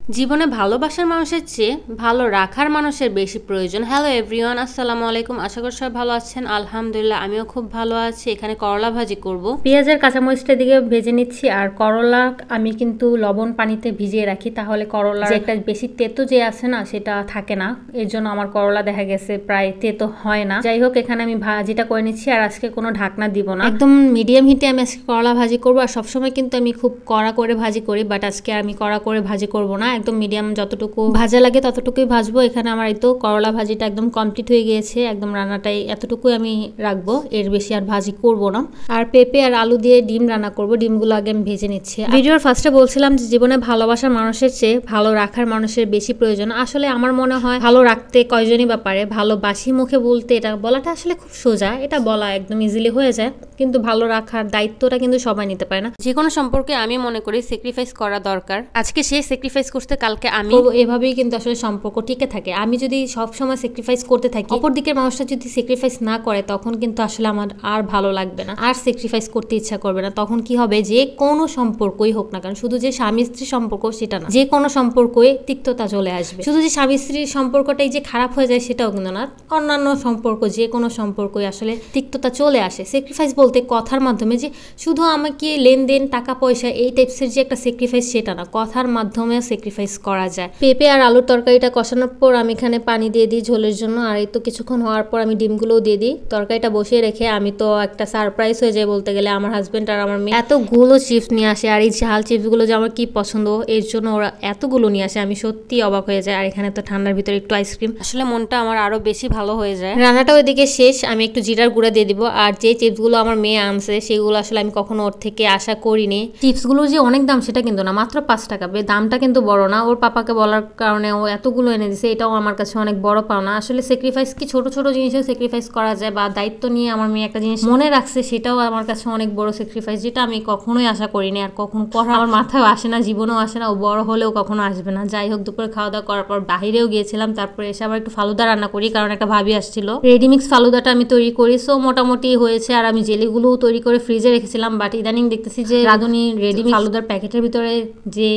জীবনে ভালোবাসার মানুষের চেয়ে ভালো রাখার মানুষের বেশি প্রয়োজন। হ্যালো এভরিওয়ান, আসসালামু আলাইকুম। আশা করি সবাই ভালো আছেন। আলহামদুলিল্লাহ আমিও খুব ভালো আছি। এখানে করলা ভাজি করব। পেঁয়াজের কাঁচামরিচটা দিকে ভেজে নিচ্ছি। আর করলা আমি কিন্তু লবণ পানিতে ভিজিয়ে রাখি, তাহলে করলা একটা বেশি তেতো যে আছে না সেটা থাকে না। এর জন্য আমার করলা দেখা গেছে প্রায় তেতো হয় না। যাই হোক, এখানে আমি ভাজিটা করে নিচ্ছি। আর আজকে কোনো ঢাকনা দিব না, একদম মিডিয়াম হিটে আমি আজকে করলা ভাজি করবো। আর সবসময় কিন্তু আমি খুব কড়া করে ভাজি করি, বাট আজকে আমি কড়া করে ভাজি করব না, একদম মিডিয়াম যতটুকু ভাজা লাগে ততটুকুই ভাজবো। এখানে আমার এই তো করলা ভাজিটা একদম কমপ্লিট হয়ে গিয়েছে, একদম রান্নাটাই এতটুকুই আমি রাখবো, এর বেশি আর ভাজি করব না। আর পেঁপে আর আলু দিয়ে ডিম রান্না করব। ডিমগুলো আগে আমি ভেজে নিচ্ছি। ভিডিওর ফার্স্টে বলছিলাম যে জীবনে ভালোবাসার মানুষের চেয়ে ভালো রাখার মানুষের বেশি প্রয়োজন। আসলে আমার মনে হয় ভালো রাখতে কয়জনই বা পারে, ভালোবাসি মুখে বলতে এটা বলাটা আসলে খুব সোজা, এটা বলা একদম ইজিলি হয়ে যায়, কিন্তু ভালো রাখার দায়িত্বটা কিন্তু সবাই নিতে পারে না। যে কোনো সম্পর্কে আমি মনে করি স্যাক্রিফাইস করা দরকার। আজকে সে স্যাক্রিফাইস করতে, কালকে আমি, এভাবেই কিন্তু আসলে সম্পর্ক টিকে থাকে। আমি যদি সব সময় স্যাক্রিফাইস করতে থাকি, অপর দিকের মানুষটা যদি স্যাক্রিফাইস না করে, তখন কিন্তু আসলে আমার আর ভালো লাগবে না, আর স্যাক্রিফাইস করতে ইচ্ছা করবে না। তখন কি হবে, যে কোনো সম্পর্কই হোক না কেন, শুধু যে স্বামী স্ত্রীর সম্পর্ক সেটা না, যে কোনো সম্পর্কে তিক্ততা চলে আসবে। শুধু যে স্বামী স্ত্রীর সম্পর্কটাই যে খারাপ হয়ে যায় সেটাও কিন্তু না, অন্যান্য সম্পর্ক, যে কোনো সম্পর্কই আসলে তিক্ততা চলে আসে। স্যাক্রিফাইস বলতে কথার মাধ্যমে, যে শুধু আমাকে লেনদেন টাকা পয়সা এই টাইপসের যে একটা স্যাক্রিফাইস সেটা না, কথার মাধ্যমে স্যাক্রিফাইস করা যায়। পেঁপে আর আলুর তরকারিটা কষানোর পর আমি এখানে পানি দিয়ে দিই ঝোলের জন্য। আর এই তো কিছুক্ষণ হওয়ার পর আমি ডিমগুলোও দিয়ে দিই। তরকারিটা বসিয়ে রেখে আমি তো একটা সারপ্রাইজ হয়ে যায় বলতে গেলে, আমার হাজবেন্ড আর আমার মেয়ে এতগুলো চিপস নিয়ে আসে। আর এই ঝাল চিপসগুলো যে আমার কি পছন্দ, এর জন্য ওরা এতগুলো নিয়ে আসে, আমি সত্যি অবাক হয়ে যায়। আর এখানে তো ঠান্ডার ভিতরে একটু আইসক্রিম, আসলে মনটা আমার আরো বেশি ভালো হয়ে যায়। রান্নাটা ওইদিকে শেষ, আমি একটু জিরার গুঁড়া দিয়ে দিব। আর যে চিপসগুলো আমার মেয়ে আনছে সেগুলো আসলে আমি কখনো ওর থেকে আশা করিনি। চিপসগুলো যে অনেক দাম সেটা কিন্তু না, মাত্র 5 টাকা, দামটা কিন্তু বড় না। ওর পাপাকে বলার কারণে ও এতগুলো এনে দিছে, এটাও আমার কাছে অনেক বড় পাওনা। আসলে স্যাক্রিফাইস কি ছোট ছোট জিনিসেও স্যাক্রিফাইস করা যায়, বা দায়িত্ব নিয়ে আমার মেয়ে একটা জিনিস মনে রাখছে, সেটাও আমার কাছে অনেক বড় স্যাক্রিফাইস, যেটা আমি কখনোই আশা করিনি আর কখনো করা আমার মাথায় আসে না, জীবনেও আসে না, ও বড় হলেও কখনো আসবে না। যাই হোক, দুপুরে খাওয়া দাওয়া করার পর বাহিরেও গিয়েছিলাম, তারপরে এসে আবার একটু ফালুদা রান্না করি, কারণ একটা ভাবি আসছিল। রেডিমিক্স ফালুদাটা আমি তৈরি করি, সো মোটামুটি হয়েছে। আর আমি জেলিগুলোও তৈরি করে ফ্রিজে রেখেছিলাম, বাট ইদানিং দেখতেছি যে রাঁধুনি রেডিমিক্স ফালুদার প্যাকেটের ভিতরে যে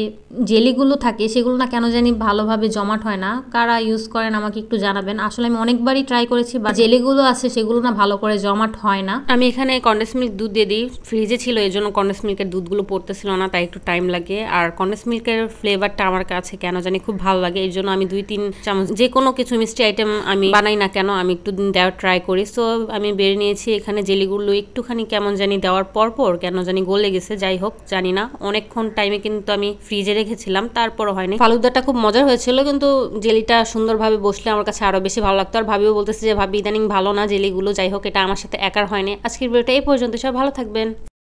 জেলিগুলো থাকে সেগুলো না কেন জানি ভালোভাবে জমাট হয় না। কারা ইউজ করেন আমাকে একটু জানাবেন। আসলে আমি অনেকবারই ট্রাই করেছি, বা জেলিগুলো আছে সেগুলো না ভালো করে জমাট হয় না। আমি এখানে কন্ডেন্স মিল্ক দুধ দিয়ে দিই, ফ্রিজে ছিল এই জন্য কন্ডেন্স মিল্কের দুধগুলো পড়তেছিল না, তাই একটু টাইম লাগে। আর কন্ডেন্স মিল্কের ফ্লেভারটা আমার কাছে কেন জানি খুব ভালো লাগে, এই জন্য আমি 2-3 চামচ যে কোনো কিছু মিষ্টি আইটেম আমি বানাই না কেন আমি একটু দেওয়ার ট্রাই করি। সো আমি বেড়ে নিয়েছি এখানে জেলিগুলো, একটুখানি কেমন জানি দেওয়ার পর কেন জানি গলে গেছে। যাই হোক, জানি না, অনেকক্ষণ টাইমে কিন্তু আমি ফ্রিজে রেখেছিলাম, তারপরও হয়নি। ফালুদাটা খুব মজার হয়েছিল, কিন্তু জেলিটা সুন্দরভাবে বসলে আমার কাছে আরো বেশি ভালো লাগতো। আর ভাবিও বলতেছে যে ভাবি ইদানিং ভালো না জেলিগুলো। যাই হোক, এটা আমার সাথে একার হয়নি। আজকের ভিডিওটা এই পর্যন্ত, সব ভালো থাকবেন।